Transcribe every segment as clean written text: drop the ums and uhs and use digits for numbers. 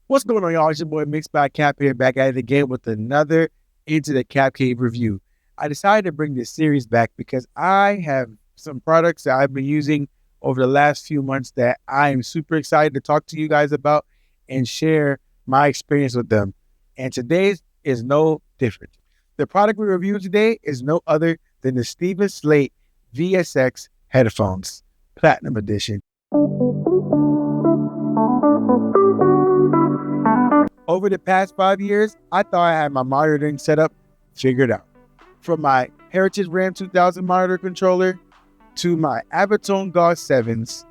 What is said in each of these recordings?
What's going on, y'all? It's your boy Mixed by KAP here, back at it again with another Into the KAP Cave review. I decided to bring this series back because I have some products that I've been using over the last few months that I am super excited to talk to you guys about and share my experience with them. And today's is no different. The product we review today is no other than the Slate VSX headphones, Platinum Edition. Over the past 5 years, I thought I had my monitoring setup figured out. From my Heritage RAM 2000 monitor controller to my Avantone Gauss 7s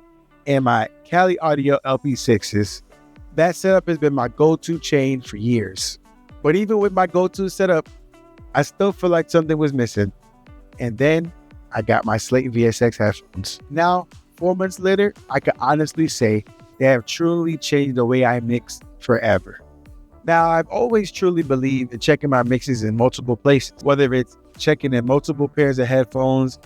and my Cali Audio LP6s, that setup has been my go-to chain for years. But even with my go-to setup, I still feel like something was missing. And then I got my Slate VSX headphones. Now, 4 months later, I can honestly say they have truly changed the way I mix forever. Now, I've always truly believed in checking my mixes in multiple places, whether it's checking in multiple pairs of headphones,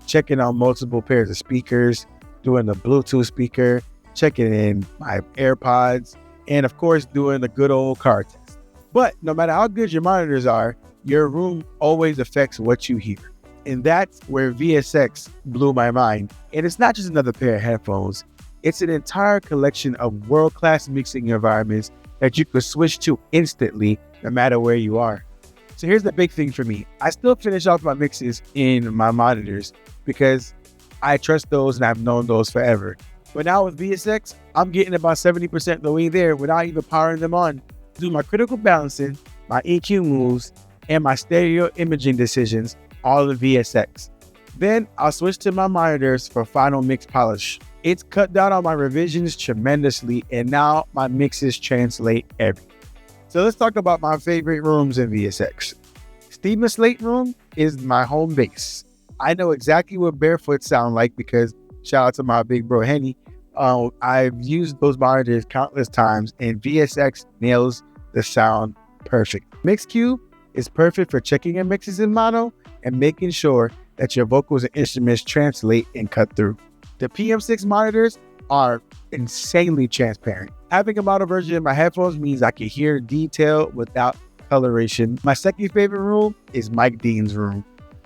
checking on multiple pairs of speakers, doing the Bluetooth speaker, checking in my AirPods, and of course, doing the good old car test. But no matter how good your monitors are, your room always affects what you hear. And that's where VSX blew my mind. And it's not just another pair of headphones, it's an entire collection of world-class mixing environments that you could switch to instantly, no matter where you are. So here's the big thing for me. I still finish off my mixes in my monitors because I trust those and I've known those forever. But now with VSX, I'm getting about 70% of the way there without even powering them on. Do my critical balancing, my EQ moves, and my stereo imaging decisions, all in VSX. Then I'll switch to my monitors for final mix polish. It's cut down on my revisions tremendously, and now my mixes translate everything. So let's talk about my favorite rooms in VSX. Slate Room is my home base. I know exactly what barefoot sound like because shout out to my big bro Henny. I've used those monitors countless times, and VSX nails the sound perfect. MixCube is perfect for checking your mixes in mono and making sure that your vocals and instruments translate and cut through. The PM6 monitors are insanely transparent. Having a mono version in my headphones means I can hear detail without coloration. My second favorite room is Mike Dean's room.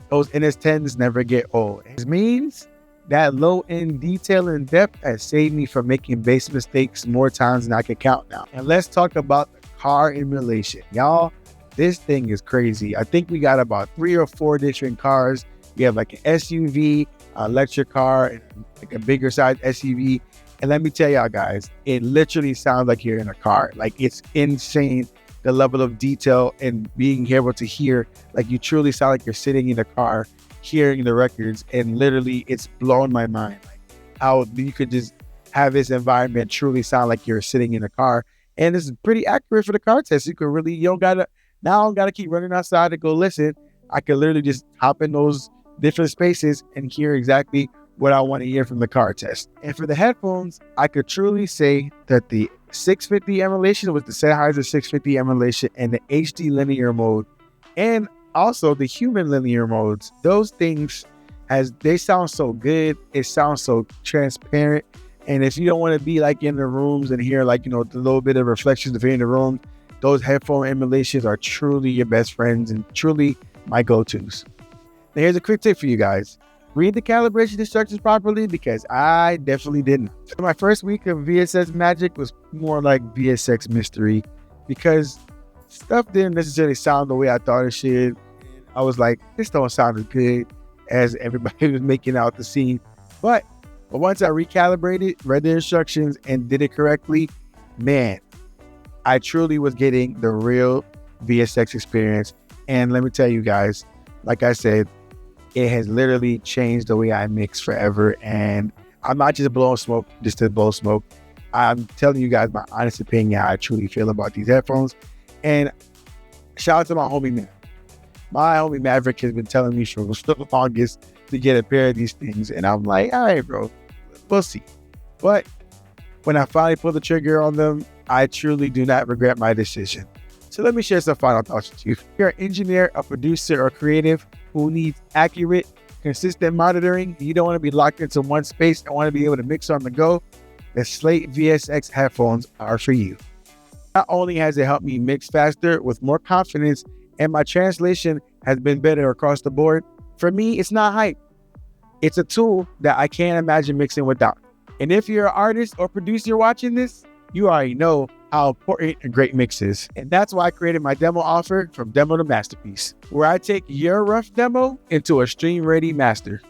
Those NS10s never get old. It means that low-end detail and depth has saved me from making bass mistakes more times than I can count now. And let's talk about the car emulation. Y'all, this thing is crazy. I think we got about 3 or 4 different cars. We have like an SUV, electric car, and like a bigger size SUV. And let me tell y'all guys, it literally sounds like you're in a car. Like, it's insane, the level of detail and being able to hear, like you truly sound like you're sitting in a car, hearing the records, and literally it's blown my mind. Like how you could just have this environment truly sound like you're sitting in a car. And it's pretty accurate for the car test. You don't gotta keep running outside to go listen. I could literally just hop in those different spaces and hear exactly what I want to hear from the car test. And for the headphones, I could truly say that the 650 emulation with the Sennheiser 650 emulation and the HD Linear mode, and also the human linear modes, those things, they sound so good. It sounds so transparent. And if you don't want to be like in the rooms and hear like, the little bit of reflections of in the room, those headphone emulations are truly your best friends and truly my go-tos. Now here's a quick tip for you guys. Read the calibration instructions properly because I definitely didn't. My first week of VSX magic was more like VSX mystery because stuff didn't necessarily sound the way I thought it should. I was like, this don't sound as good as everybody was making out the scene. But once I recalibrated, read the instructions, and did it correctly, man, I truly was getting the real VSX experience. And let me tell you guys, like I said, it has literally changed the way I mix forever. And I'm not just blowing smoke just to blow smoke. I'm telling you guys my honest opinion, how I truly feel about these headphones. And shout out to my homie Maverick. My homie Maverick has been telling me for the longest to get a pair of these things. And I'm like, all right, bro, we'll see. But when I finally pulled the trigger on them, I truly do not regret my decision. So let me share some final thoughts with you. If you're an engineer, a producer, or creative who needs accurate, consistent monitoring, you don't want to be locked into one space and want to be able to mix on the go, the Slate VSX headphones are for you. Not only has it helped me mix faster with more confidence and my translation has been better across the board, for me, it's not hype. It's a tool that I can't imagine mixing without. And if you're an artist or producer watching this, you already know how important a great mix is. And that's why I created my demo offer from demo to masterpiece, where I take your rough demo into a stream-ready master.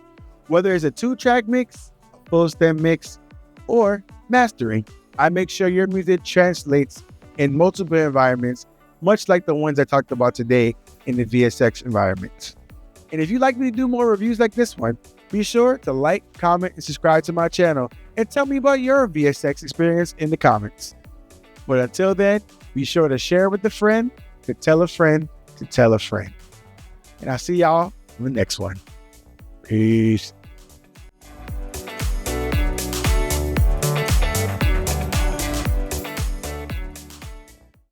Whether it's a 2-track mix, a full stem mix, or mastering, I make sure your music translates in multiple environments, much like the ones I talked about today in the VSX environments. And if you'd like me to do more reviews like this one, be sure to like, comment, and subscribe to my channel, and tell me about your VSX experience in the comments. But until then, be sure to share with a friend, to tell a friend, to tell a friend. And I'll see y'all in the next one. Peace.